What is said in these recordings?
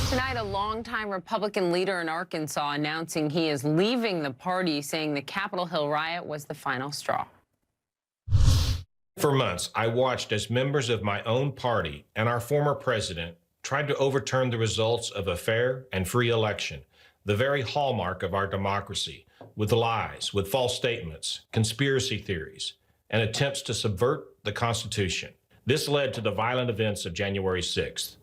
Tonight, a longtime Republican leader in Arkansas announcing he is leaving the party, saying the Capitol Hill riot was the final straw. For months, I watched as members of my own party and our former president tried to overturn the results of a fair and free election, the very hallmark of our democracy, with lies, with false statements, conspiracy theories, and attempts to subvert the Constitution. This led to the violent events of January 6th,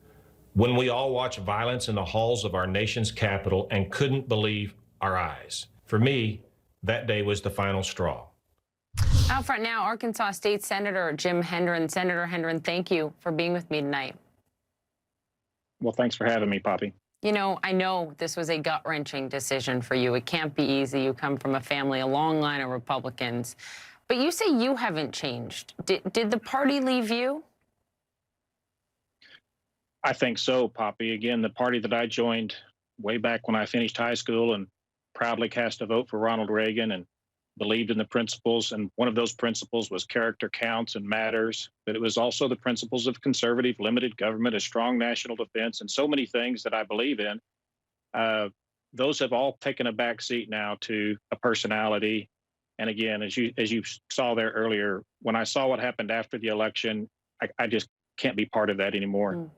when we all watched violence in the halls of our nation's capital and couldn't believe our eyes. For me, that day was the final straw. Out front now, Arkansas State Senator Jim Hendren. Senator Hendren, thank you for being with me tonight. Well, thanks for having me, Poppy. You know, I know this was a gut-wrenching decision for you. It can't be easy. You come from a family, a long line of Republicans. But you say you haven't changed. Did the party leave you? I think so, Poppy. Again, the party that I joined way back when I finished high school and proudly cast a vote for Ronald Reagan and believed in the principles. And one of those principles was character counts and matters. But it was also the principles of conservative, limited government, a strong national defense, and so many things that I believe in. Those have all taken a back seat now to a personality. And again, as you saw there earlier, when I saw what happened after the election, I just can't be part of that anymore. Mm.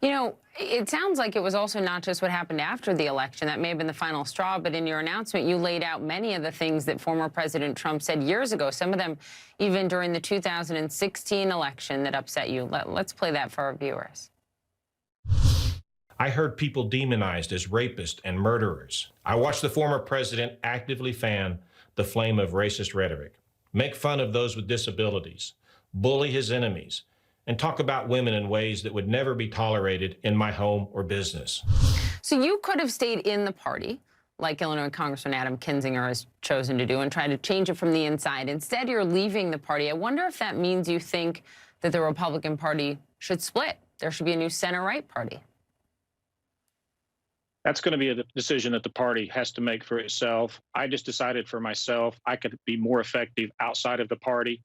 You know, it sounds like it was also not just what happened after the election. That may have been the final straw, but in your announcement, you laid out many of the things that former President Trump said years ago, some of them even during the 2016 election that upset you. Let's play that for our viewers. I heard people demonized as rapists and murderers. I watched the former president actively fan the flame of racist rhetoric, make fun of those with disabilities, bully his enemies, and talk about women in ways that would never be tolerated in my home or business. So you could have stayed in the party, like Illinois Congressman Adam Kinzinger has chosen to do, and tried to change it from the inside. Instead, you're leaving the party. I wonder if that means you think that the Republican Party should split. There should be a new center-right party. That's going to be a decision that the party has to make for itself. I just decided for myself I could be more effective outside of the party.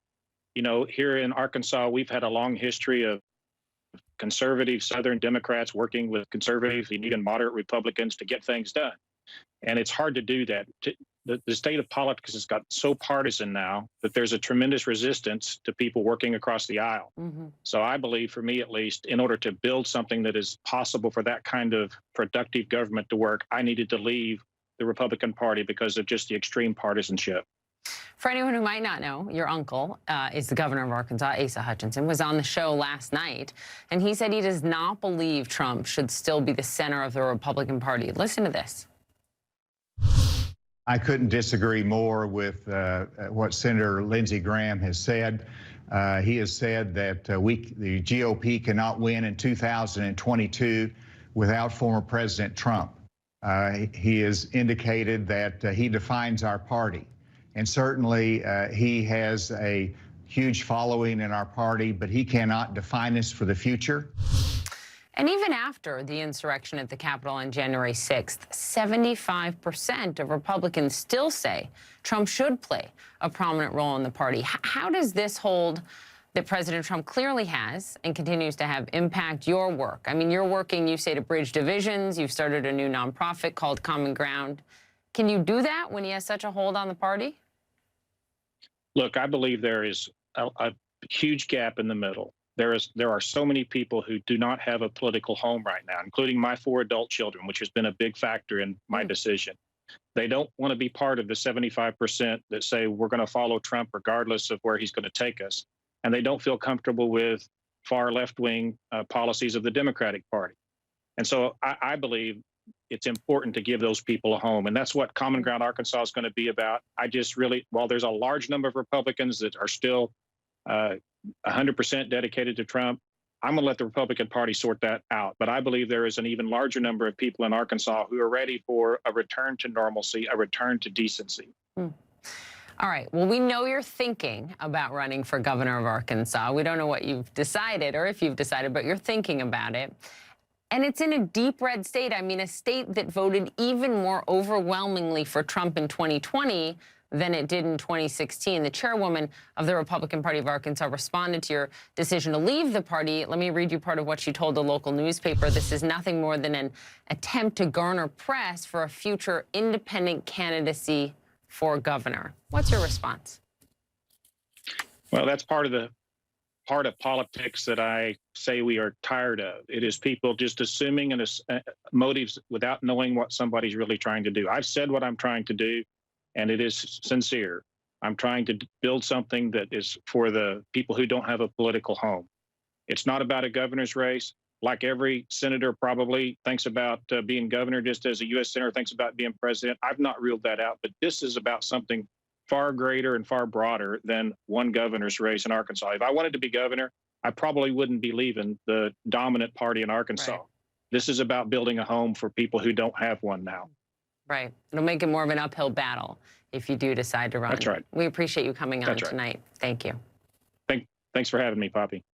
You know, here in Arkansas, we've had a long history of conservative Southern Democrats working with conservative and even moderate Republicans to get things done. And it's hard to do that. The state of politics has got so partisan now that there's a tremendous resistance to people working across the aisle. Mm-hmm. So I believe, for me at least, in order to build something that is possible for that kind of productive government to work, I needed to leave the Republican Party because of just the extreme partisanship. For anyone who might not know, your uncle is the governor of Arkansas, Asa Hutchinson, was on the show last night, and he said he does not believe Trump should still be the center of the Republican Party. Listen to this. I couldn't disagree more with what Senator Lindsey Graham has said. He has said that the GOP cannot win in 2022 without former President Trump. He has indicated that he defines our party. And certainly he has a huge following in our party, but he cannot define us for the future. And even after the insurrection at the Capitol on January 6th, 75% of Republicans still say Trump should play a prominent role in the party. How does this hold that President Trump clearly has and continues to have impact your work? I mean, you're working, you say, to bridge divisions. You've started a new nonprofit called Common Ground. Can you do that when he has such a hold on the party? Look, I believe there is a huge gap in the middle. There are so many people who do not have a political home right now, including my 4 adult children, which has been a big factor in my decision. They don't want to be part of the 75% that say we're going to follow Trump regardless of where he's going to take us. And they don't feel comfortable with far left-wing policies of the Democratic Party. And so I believe it's important to give those people a home. And that's what Common Ground Arkansas is going to be about. I just really, while there's a large number of Republicans that are still 100% dedicated to Trump, I'm going to let the Republican Party sort that out. But I believe there is an even larger number of people in Arkansas who are ready for a return to normalcy, a return to decency. All right. Well, we know you're thinking about running for governor of Arkansas. We don't know what you've decided or if you've decided, but you're thinking about it. And it's in a deep red state. I mean, a state that voted even more overwhelmingly for Trump in 2020 than it did in 2016. The chairwoman of the Republican Party of Arkansas responded to your decision to leave the party. Let me read you part of what she told the local newspaper. This is nothing more than an attempt to garner press for a future independent candidacy for governor. What's your response? Well, that's part of politics that I say we are tired of. It is people just assuming motives without knowing what somebody's really trying to do. I've said what I'm trying to do, and it is sincere. I'm trying to build something that is for the people who don't have a political home. It's not about a governor's race. Like every senator probably thinks about being governor, just as a U.S. senator thinks about being president. I've not ruled that out, but this is about something far greater and far broader than one governor's race in Arkansas. If I wanted to be governor, I probably wouldn't be leaving the dominant party in Arkansas. Right. This is about building a home for people who don't have one now. Right. It'll make it more of an uphill battle if you do decide to run. That's right. We appreciate you coming on That's right. tonight. Thank you. Thanks for having me, Poppy.